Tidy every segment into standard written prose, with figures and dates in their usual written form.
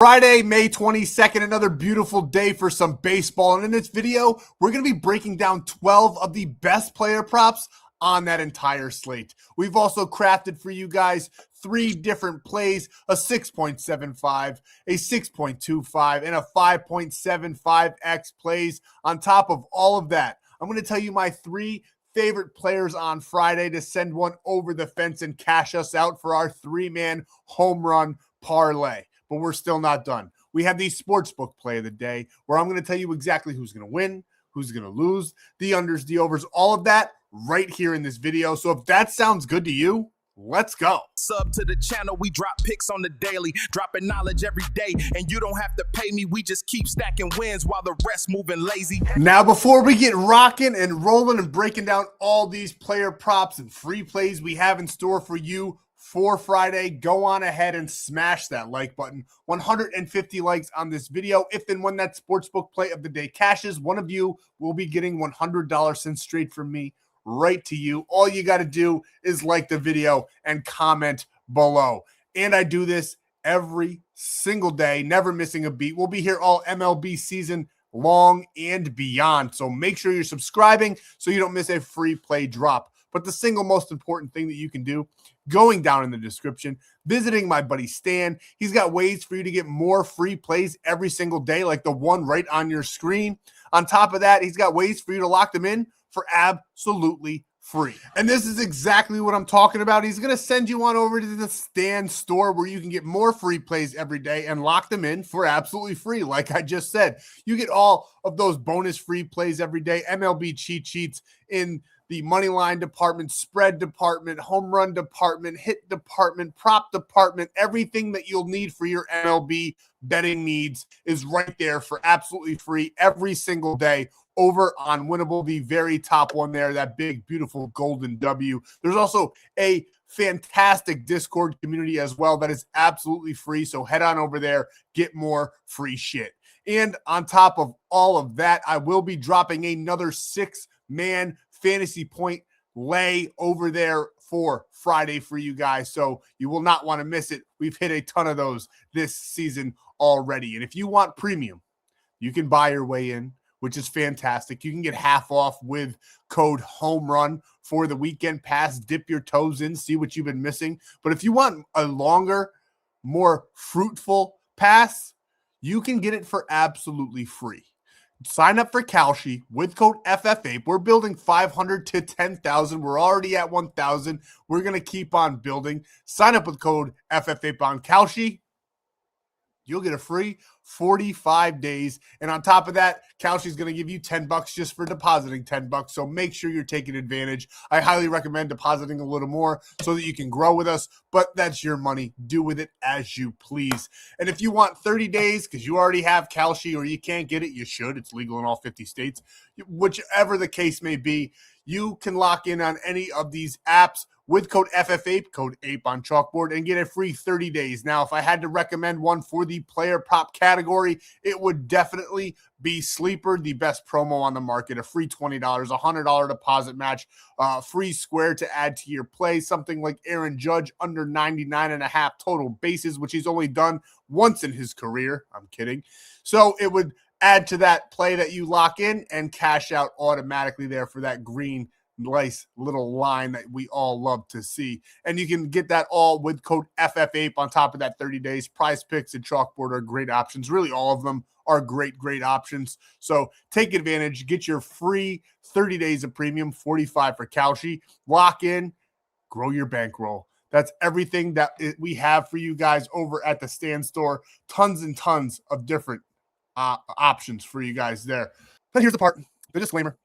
Friday, May 22nd, another beautiful day for some baseball. And in this video, we're going to be breaking down 12 of the best player props on that entire slate. We've also crafted for you guys 3 different plays, a 6.75, a 6.25, and a 5.75x plays. On top of all of that, I'm going to tell you my 3 favorite players on Friday to send one over the fence and cash us out for our 3-man home run parlay. But we're still not done. We have the sportsbook play of the day where I'm going to tell you exactly who's going to win, who's going to lose, the unders, the overs, all of that right here in this video. So if that sounds good to you, let's go. Sub to the channel, we drop picks on the daily, dropping knowledge every day, and you don't have to pay me, we just keep stacking wins while the rest moving lazy. Now before we get rocking and rolling and breaking down all these player props and free plays we have in store for you for Friday, go on ahead and smash that like button. 150 likes on this video. If and when that sportsbook play of the day cashes, one of you will be getting $100 sent straight from me right to you. All you got to do is like the video and comment below. And I do this every single day, never missing a beat. We'll be here all MLB season long and beyond. So make sure you're subscribing so you don't miss a free play drop. But the single most important thing that you can do, going down in the description, visiting my buddy Stan. He's got ways for you to get more free plays every single day, like the one right on your screen. On top of that, he's got ways for you to lock them in for absolutely free. And this is exactly what I'm talking about. He's going to send you on over to the Stan.store where you can get more free plays every day and lock them in for absolutely free. Like I just said, you get all of those bonus free plays every day, MLB cheat sheets in the money line department, spread department, home run department, hit department, prop department, everything that you'll need for your MLB betting needs is right there for absolutely free every single day over on Winible, the very top one there, that big, beautiful golden W. There's also a fantastic Discord community as well that is absolutely free. So head on over there, get more free shit. And on top of all of that, I will be dropping another 6-man fantasy point lay over there for Friday for you guys. So you will not want to miss it. We've hit a ton of those this season already. And if you want premium, you can buy your way in, which is fantastic. You can get half off with code HOMERUN for the weekend pass. Dip your toes in, see what you've been missing. But if you want a longer, more fruitful pass, you can get it for absolutely free. Sign up for Kalshi with code FFAPE. We're building 500 to 10,000. We're already at 1,000. We're going to keep on building. Sign up with code FFAPE on Kalshi. You'll get a free 45 days. And on top of that, Kalshi is going to give you $10 just for depositing $10. So make sure you're taking advantage. I highly recommend depositing a little more so that you can grow with us. But that's your money. Do with it as you please. And if you want 30 days because you already have Kalshi or you can't get it, you should. It's legal in all 50 states. Whichever the case may be, you can lock in on any of these apps with code FFAPE, code APE on Chalkboard, and get a free 30 days. Now, if I had to recommend one for the player prop category, it would definitely be Sleeper, the best promo on the market. A free $20, $100 deposit match, free square to add to your play. Something like Aaron Judge under 99.5 total bases, which he's only done once in his career. I'm kidding. So it would add to that play that you lock in and cash out automatically there for that green nice little line that we all love to see. And you can get that all with code FFAPE on top of that 30 days. Prizepicks and Chalkboard are great options. Really, all of them are great options. So take advantage. Get your free 30 days of premium, 45 for Kalshi. Lock in, grow your bankroll. That's everything that we have for you guys over at the Stan.store. Tons and tons of different options for you guys there. But here's the part, the disclaimer.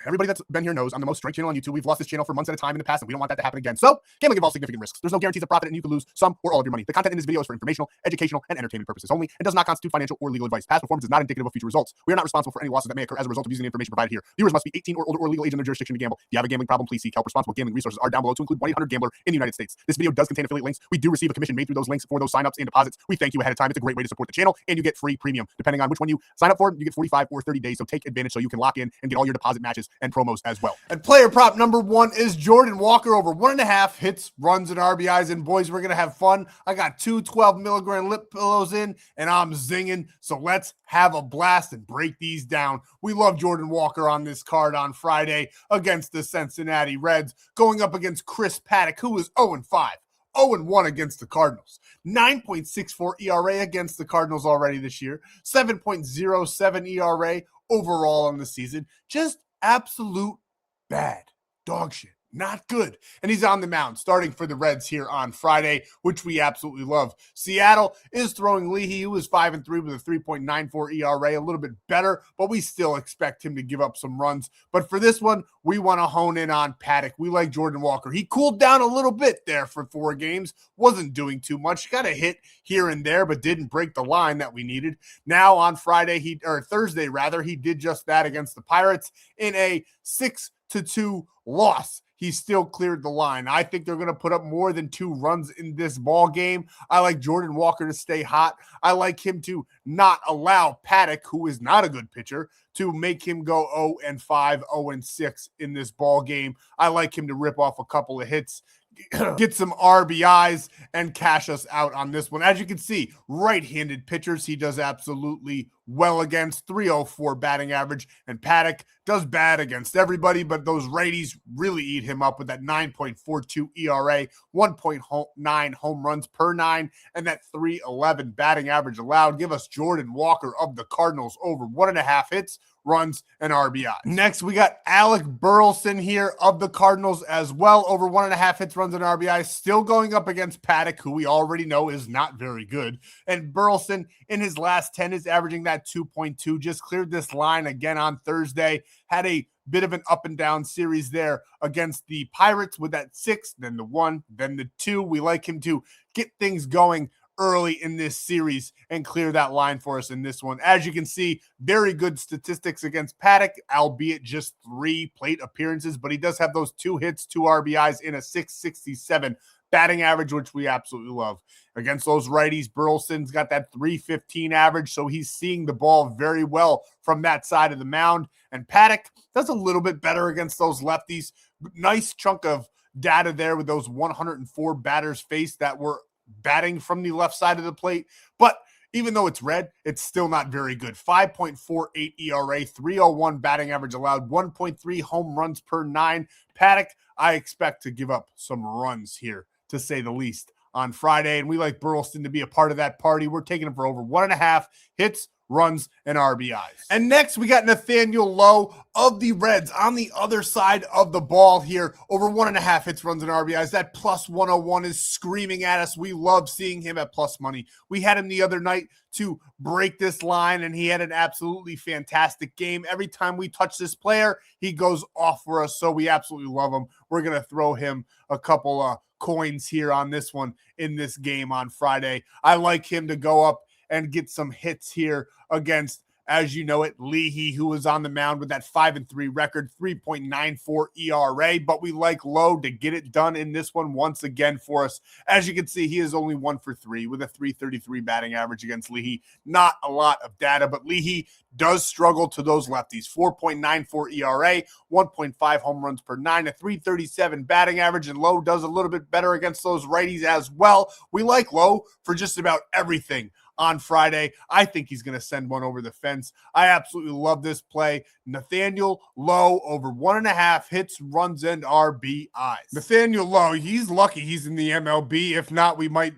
Everybody that's been here knows I'm the most straight channel on YouTube. We've lost this channel for months at a time in the past, and we don't want that to happen again. So, gambling involves significant risks. There's no guarantees of profit, and you can lose some or all of your money. The content in this video is for informational, educational, and entertainment purposes only, and does not constitute financial or legal advice. Past performance is not indicative of future results. We are not responsible for any losses that may occur as a result of using the information provided here. Viewers must be 18 or older or legal age in their jurisdiction to gamble. If you have a gambling problem, please seek help. Responsible gambling resources are down below to include 1-800-GAMBLER in the United States. This video does contain affiliate links. We do receive a commission made through those links for those signups and deposits. We thank you ahead of time. It's a great way to support the channel, and you get free premium. Depending on which one you sign up for, you get 45 or 30 days. So take advantage so you can lock in and get all your deposit matches and promos as well. And player prop number 1 is Jordan Walker over 1.5 hits, runs, and RBIs. And boys, we're going to have fun. I got 2 12-milligram lip pillows in, and I'm zinging. So let's have a blast and break these down. We love Jordan Walker on this card on Friday against the Cincinnati Reds, going up against Chris Paddock, who is 0-5. 0-1 against the Cardinals. 9.64 ERA against the Cardinals already this year. 7.07 ERA overall on the season. Just absolute bad. Dog shit. Not good. And he's on the mound starting for the Reds here on Friday, which we absolutely love. Seattle is throwing Leahy, who is 5-3 with a 3.94 ERA, a little bit better, but we still expect him to give up some runs. But for this one, we want to hone in on Paddock. We like Jordan Walker. He cooled down a little bit there for 4 games, wasn't doing too much, got a hit here and there, but didn't break the line that we needed. Now on Thursday, he did just that against the Pirates in a 6-2 loss. He still cleared the line. I think they're going to put up more than 2 runs in this ball game. I like Jordan Walker to stay hot. I like him to not allow Paddock, who is not a good pitcher, to make him go 0-5, 0-6 in this ball game. I like him to rip off a couple of hits, get some RBIs, and cash us out on this one. As you can see, right-handed pitchers he does absolutely well against. 304 batting average, and Paddock does bad against everybody, but those righties really eat him up with that 9.42 ERA, 1.9 home runs per 9, and that 311 batting average allowed. Give us Jordan Walker of the Cardinals over 1.5 hits, runs, and RBI. Next, we got Alec Burleson here of the Cardinals as well, over 1.5 hits, runs, and RBI, still going up against Paddock, who we already know is not very good. And Burleson, in his last 10, is averaging that 2.2, just cleared this line again on Thursday, had a bit of an up and down series there against the Pirates with that 6, then the 1, then the 2. We like him to get things going early in this series and clear that line for us in this one. As you can see, very good statistics against Paddock, albeit just 3 plate appearances, but he does have those 2 hits, 2 RBIs in a 667 batting average, which we absolutely love. Against those righties, Burleson's got that 315 average, so he's seeing the ball very well from that side of the mound. And Paddock does a little bit better against those lefties. Nice chunk of data there with those 104 batters faced that were batting from the left side of the plate. But even though it's red, it's still not very good. 5.48 ERA, 301 batting average allowed, 1.3 home runs per 9. Paddock, I expect to give up some runs here, to say the least, on Friday. And we like Burleson to be a part of that party. We're taking him for over 1.5 hits, runs, and RBIs. And next, we got Nathaniel Lowe of the Reds on the other side of the ball here. Over 1.5 hits, runs, and RBIs. That plus 101 is screaming at us. We love seeing him at plus money. We had him the other night to break this line, and he had an absolutely fantastic game. Every time we touch this player, he goes off for us, so we absolutely love him. We're going to throw him a couple of coins here on this one in this game on Friday. I like him to go up and get some hits here against, as you know it, Leahy, who was on the mound with that 5-3 record, 3.94 ERA, but we like Lowe to get it done in this one once again for us. As you can see, he is only 1 for 3 with a 333 batting average against Leahy. Not a lot of data, but Leahy does struggle to those lefties. 4.94 ERA, 1.5 home runs per 9, a 337 batting average, and Lowe does a little bit better against those righties as well. We like Lowe for just about everything on Friday. I think he's going to send one over the fence. I absolutely love this play. Nathaniel Lowe over 1.5 hits, runs, and RBIs. Nathaniel Lowe, he's lucky he's in the MLB. If not, we might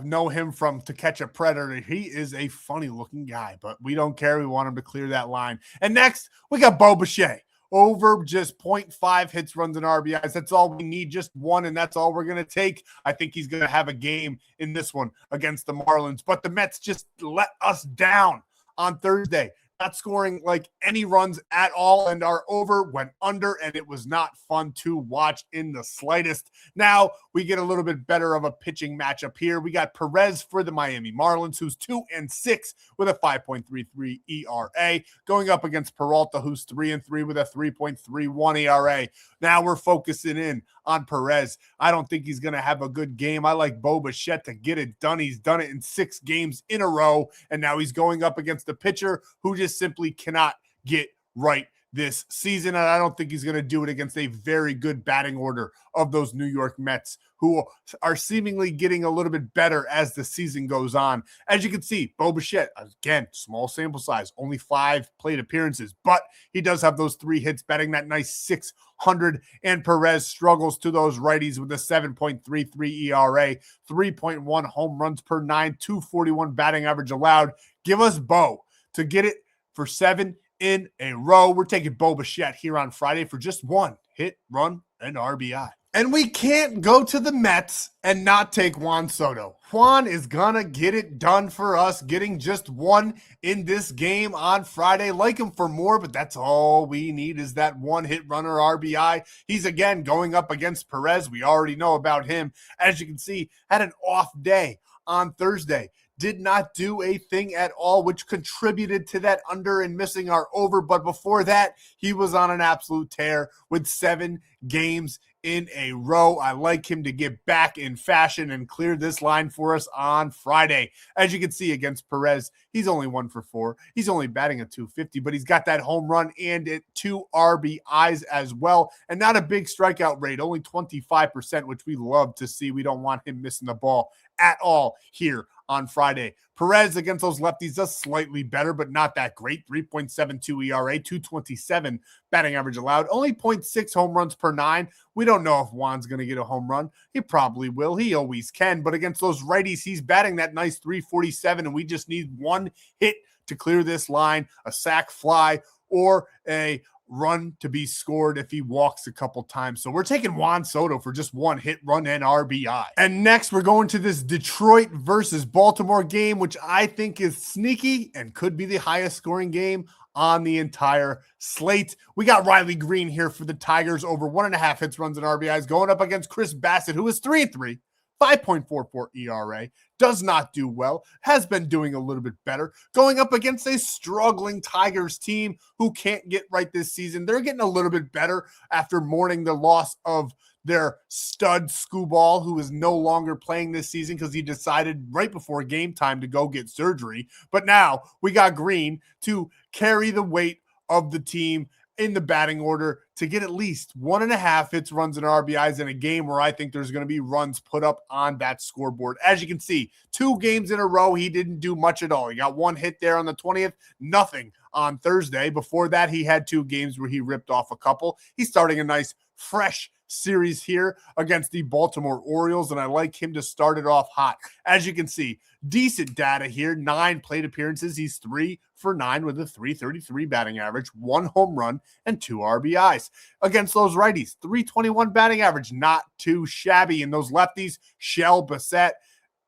know him from To Catch a Predator. He is a funny looking guy, but we don't care. We want him to clear that line. And next, we got Bo Bichette. Over just 0.5 hits, runs, and RBIs. That's all we need, just 1, and that's all we're going to take. I think he's going to have a game in this one against the Marlins. But the Mets just let us down on Thursday. Not scoring like any runs at all, and our over went under, and it was not fun to watch in the slightest. Now we get a little bit better of a pitching matchup here. We got Perez for the Miami Marlins, who's 2-6 with a 5.33 ERA, going up against Peralta, who's 3-3 with a 3.31 ERA. Now we're focusing in on Perez. I don't think he's going to have a good game. I like Bo Bichette to get it done. He's done it in 6 games in a row, and now he's going up against the pitcher who just simply cannot get right this season, and I don't think he's going to do it against a very good batting order of those New York Mets, who are seemingly getting a little bit better as the season goes on. As you can see, Bo Bichette, again, small sample size, only 5 plate appearances, but he does have those 3 hits, batting that nice 600, and Perez struggles to those righties with a 7.33 ERA, 3.1 home runs per 9, 241 batting average allowed. Give us Bo to get it for 7 in a row. We're taking Bo Bichette here on Friday for just 1 hit, run, and RBI. And we can't go to the Mets and not take Juan Soto. Juan is going to get it done for us, getting just 1 in this game on Friday. Like him for more, but that's all we need is that 1 hit runner RBI. He's again going up against Perez. We already know about him. As you can see, had an off day on Thursday. Did not do a thing at all, which contributed to that under and missing our over. But before that, he was on an absolute tear with 7 games in a row. I like him to get back in fashion and clear this line for us on Friday. As you can see against Perez, he's only 1 for 4. He's only batting a 250, but he's got that home run and 2 RBIs as well. And not a big strikeout rate, only 25%, which we love to see. We don't want him missing the ball at all here on Friday. Perez against those lefties does slightly better, but not that great. 3.72 ERA, 227 batting average allowed, only 0.6 home runs per 9. We don't know if Juan's going to get a home run. He probably will. He always can. But against those righties, he's batting that nice 347, and we just need 1 hit to clear this line, a sac fly or a run to be scored if he walks a couple times. So we're taking Juan Soto for just 1 hit, run, and RBI. And next, we're going to this Detroit versus Baltimore game, which I think is sneaky and could be the highest scoring game on the entire slate. We got Riley Green here for the Tigers, over 1.5 hits, runs, and RBIs, going up against Chris Bassett, who is 3-3. 5.44 ERA, does not do well, has been doing a little bit better, going up against a struggling Tigers team who can't get right this season. They're getting a little bit better after mourning the loss of their stud Screwball, who is no longer playing this season because he decided right before game time to go get surgery. But now we got Green to carry the weight of the team in the batting order to get at least 1.5 hits, runs, and RBIs in a game where I think there's going to be runs put up on that scoreboard. As you can see, 2 games in a row, he didn't do much at all. He got 1 hit there on the 20th, nothing on Thursday. Before that, he had 2 games where he ripped off a couple. He's starting a nice, fresh series here against the Baltimore Orioles, and I like him to start it off hot. As you can see, decent data here, 9 plate appearances. He's 3 for 9 with a 333 batting average, 1 home run, and 2 RBIs. Against those righties, 321 batting average, not too shabby. And those lefties, Shell, Bassett,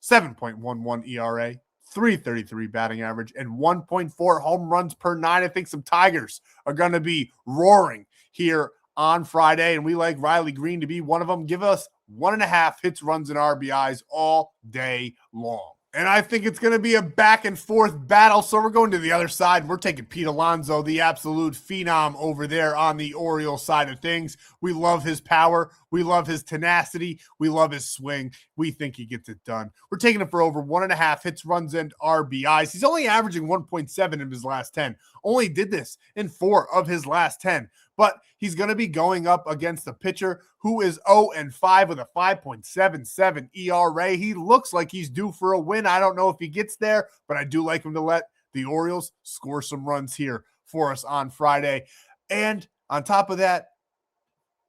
7.11 ERA, 333 batting average, and 1.4 home runs per 9. I think some Tigers are going to be roaring here on Friday, and we like Riley Green to be one of them. Give us 1.5 hits, runs, and RBIs all day long. And I think it's going to be a back and forth battle. So we're going to the other side. We're taking Pete Alonso, the absolute phenom over there on the Orioles side of things. We love his power. We love his tenacity. We love his swing. We think he gets it done. We're taking him for over 1.5 hits, runs, and RBIs. He's only averaging 1.7 in his last 10. Only did this in 4 of his last 10. But he's going to be going up against a pitcher who is 0-5 with a 5.77 ERA. He looks like he's due for a win. I don't know if he gets there, but I do like him to let the Orioles score some runs here for us on Friday. And on top of that,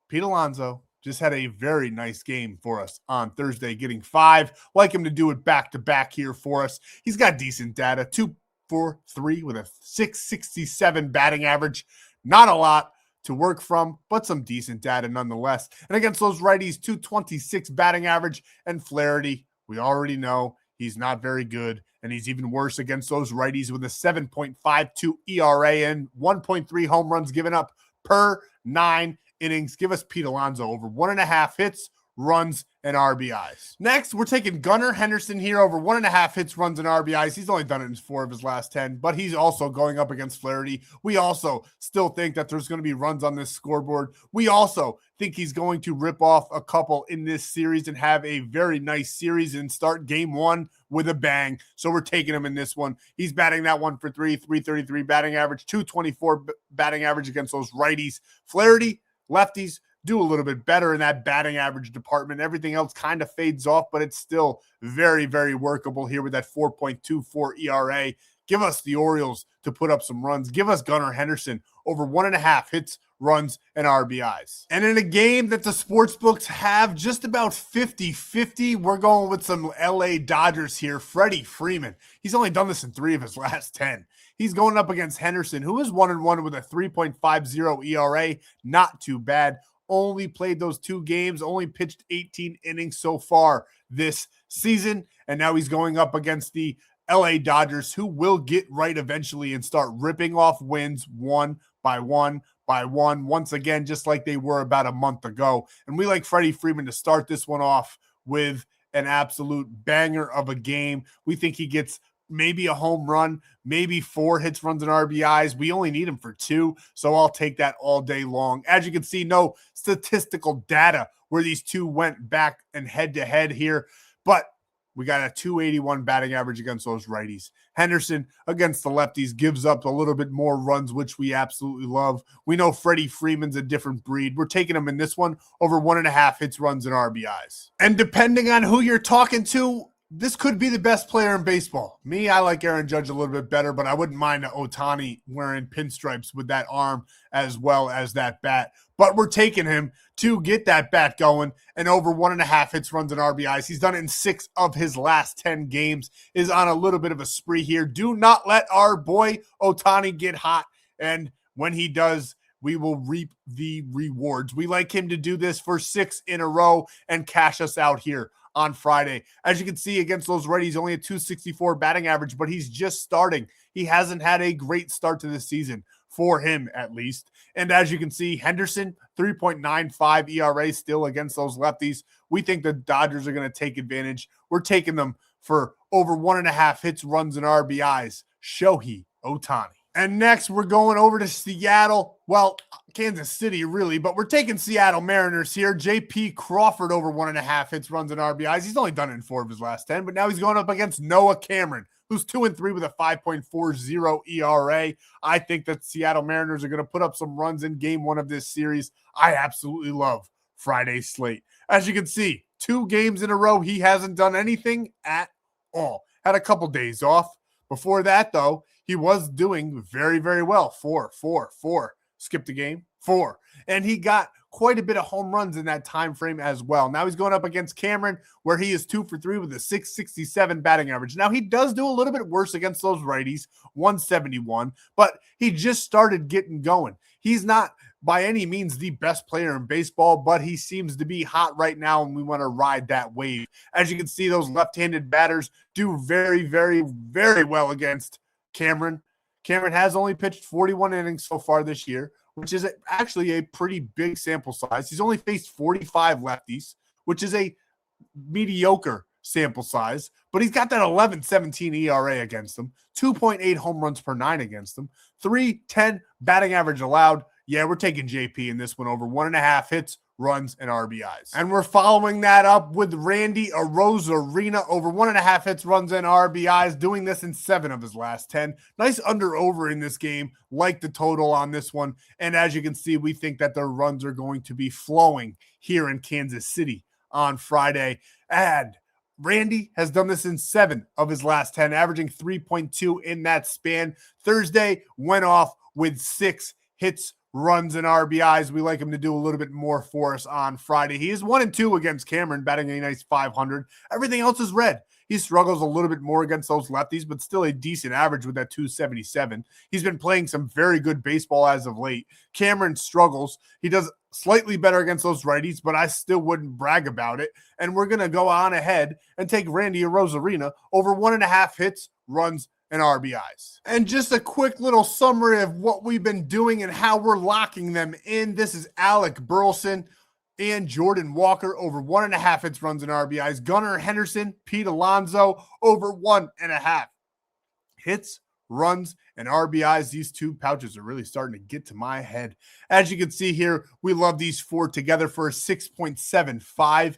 Pete Alonso just had a very nice game for us on Thursday, getting 5. Like him to do it back-to-back here for us. He's got decent data, 2 for 3 with a 667 batting average. Not a lot to work from, but some decent data nonetheless. And against those righties, 226 batting average, and Flaherty, we already know he's not very good, and he's even worse against those righties with a 7.52 ERA and 1.3 home runs given up per 9 innings. Give us Pete Alonso over 1.5 hits, runs, and RBIs. Next, we're taking Gunnar Henderson here, over 1.5 hits, runs, and RBIs. He's only done it in 4 of his last 10, but he's also going up against Flaherty. We also still think that there's going to be runs on this scoreboard. We also think he's going to rip off a couple in this series and have a very nice series and start game 1 with a bang. So we're taking him in this one. He's batting that one for 333 batting average, 224 batting average against those righties. Flaherty, lefties, do a little bit better in that batting average department. Everything else kind of fades off, but it's still very, very workable here with that 4.24 ERA. Give us the Orioles to put up some runs. Give us Gunnar Henderson over 1.5 hits, runs, and RBIs. And in a game that the sports books have just about 50-50, we're going with some LA Dodgers here. Freddie Freeman. He's only done this in 3 of his last 10. He's going up against Henderson, who is 1-1 with a 3.50 ERA. Not too bad. Only played those 2 games, only pitched 18 innings so far this season. And now he's going up against the LA Dodgers, who will get right eventually and start ripping off wins one by one by one, once again, just like they were about a month ago. And we like Freddie Freeman to start this one off with an absolute banger of a game. We think he gets maybe a home run, maybe 4 hits, runs, and RBIs. We only need him for 2, so I'll take that all day long. As you can see, no statistical data where these 2 went back and head-to-head here, but we got a 281 batting average against those righties. Henderson against the lefties gives up a little bit more runs, which we absolutely love. We know Freddie Freeman's a different breed. We're taking him in this one over 1.5 hits, runs, and RBIs. And depending on who you're talking to, this could be the best player in baseball. Me, I like Aaron Judge a little bit better, but I wouldn't mind Ohtani wearing pinstripes with that arm as well as that bat. But we're taking him to get that bat going and over 1.5 hits, runs, and RBIs. He's done it in 6 of his last 10 games, is on a little bit of a spree here. Do not let our boy Ohtani get hot. And when he does, we will reap the rewards. We like him to do this for 6 in a row and cash us out here on Friday. As you can see, against those righties, only a 264 batting average, but he's just starting. He hasn't had a great start to the season, for him at least. And as you can see, Henderson, 3.95 ERA still against those lefties. We think the Dodgers are going to take advantage. We're taking them for over 1.5 hits, runs, and RBIs. Shohei Ohtani. And next, we're going over to Seattle. Well, Kansas City, really, but we're taking Seattle Mariners here. J.P. Crawford over 1.5 hits, runs, and RBIs. He's only done it in 4 of his last 10, but now he's going up against Noah Cameron, who's 2-3 with a 5.40 ERA. I think that Seattle Mariners are going to put up some runs in game 1 of this series. I absolutely love Friday's slate. As you can see, 2 games in a row, he hasn't done anything at all. Had a couple days off. Before that, though, he was doing very, very well. 4. Skipped a game. 4. And he got quite a bit of home runs in that time frame as well. Now he's going up against Cameron, where he is 2 for 3 with a 667 batting average. Now he does do a little bit worse against those righties, 171, but he just started getting going. He's not by any means the best player in baseball, but he seems to be hot right now, and we want to ride that wave. As you can see, those left-handed batters do very, very, very well against Cameron. Cameron has only pitched 41 innings so far this year, which is actually a pretty big sample size. He's only faced 45 lefties, which is a mediocre sample size, but he's got that 11.17 ERA against them, 2.8 home runs per 9 against them, 310 batting average allowed. Yeah, we're taking JP in this one over 1.5 hits, runs, and RBIs. And we're following that up with Randy Arozarena over 1.5 hits, runs, and RBIs, doing this in 7 of his last 10. Nice under-over in this game, like the total on this one. And as you can see, we think that the runs are going to be flowing here in Kansas City on Friday. And Randy has done this in 7 of his last 10, averaging 3.2 in that span. Thursday went off with 6 hits, runs, and RBIs. We like him to do a little bit more for us on Friday. He is 1-2 against Cameron, batting a nice 500. Everything else is red. He struggles a little bit more against those lefties, but still a decent average with that 277. He's been playing some very good baseball as of late. Cameron struggles. He does slightly better against those righties, but I still wouldn't brag about it. And we're going to go on ahead and take Randy Arozarena over 1.5 hits, runs, and RBIs. And just a quick little summary of what we've been doing and how we're locking them in. This is Alec Burleson and Jordan Walker over 1.5 hits, runs, and RBIs. Gunnar Henderson, Pete Alonso over 1.5 hits, runs, and RBIs. These 2 pouches are really starting to get to my head. As you can see here, we love these 4 together for a 6.75x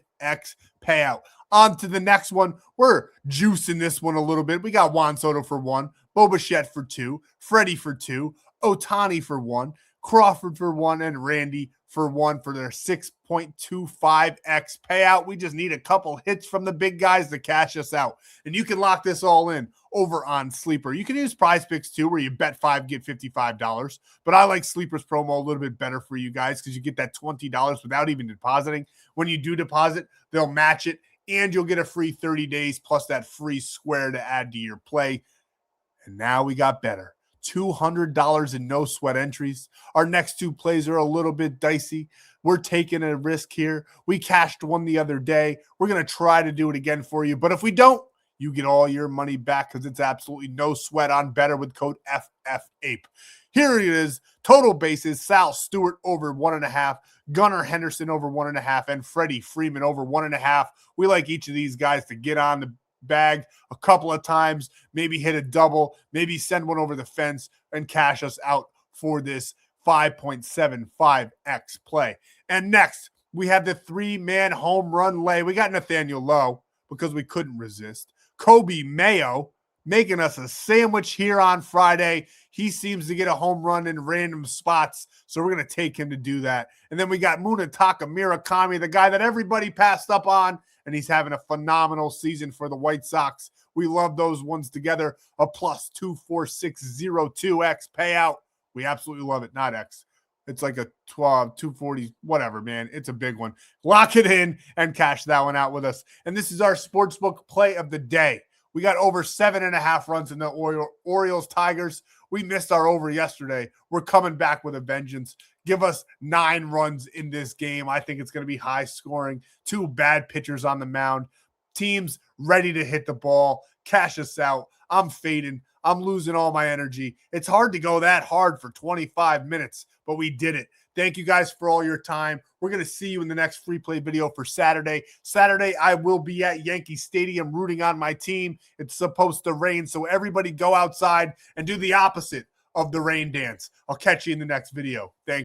payout. On to the next one. We're juicing this one a little bit. We got Juan Soto for 1, Bobichette for 2, Freddie for 2, Otani for 1, Crawford for 1, and Randy for 1 for their 6.25x payout. We just need a couple hits from the big guys to cash us out. And you can lock this all in over on Sleeper. You can use Prizepicks too, where you bet 5, get $55. But I like Sleeper's promo a little bit better for you guys because you get that $20 without even depositing. When you do deposit, they'll match it, and you'll get a free 30 days plus that free square to add to your play. And now we got Betr. $200 in no sweat entries. Our next 2 plays are a little bit dicey. We're taking a risk here. We cashed one the other day. We're going to try to do it again for you. But if we don't, you get all your money back because it's absolutely no sweat on Betr with code FFAPE. Here it is. Total bases, Sal Stewart over 1.5, Gunnar Henderson over 1.5, and Freddie Freeman over 1.5. We like each of these guys to get on the bag a couple of times, maybe hit a double, maybe send one over the fence and cash us out for this 5.75x play. And next, we have the 3-man home run lay. We got Nathaniel Lowe because we couldn't resist. Kobe Mayo making us a sandwich here on Friday. He seems to get a home run in random spots, so we're going to take him to do that. And then we got Munetaka Murakami, the guy that everybody passed up on, and he's having a phenomenal season for the White Sox. We love those ones together. A plus 24602x payout. We absolutely love it. Not X. It's like a 240, whatever, man. It's a big one. Lock it in and cash that one out with us. And this is our sportsbook play of the day. We got over 7.5 runs in the Orioles-Tigers. We missed our over yesterday. We're coming back with a vengeance. Give us 9 runs in this game. I think it's going to be high scoring. 2 bad pitchers on the mound. Teams ready to hit the ball. Cash us out. I'm fading. I'm losing all my energy. It's hard to go that hard for 25 minutes, but we did it. Thank you guys for all your time. We're going to see you in the next free play video for Saturday. Saturday, I will be at Yankee Stadium rooting on my team. It's supposed to rain, so everybody go outside and do the opposite of the rain dance. I'll catch you in the next video. Thank you.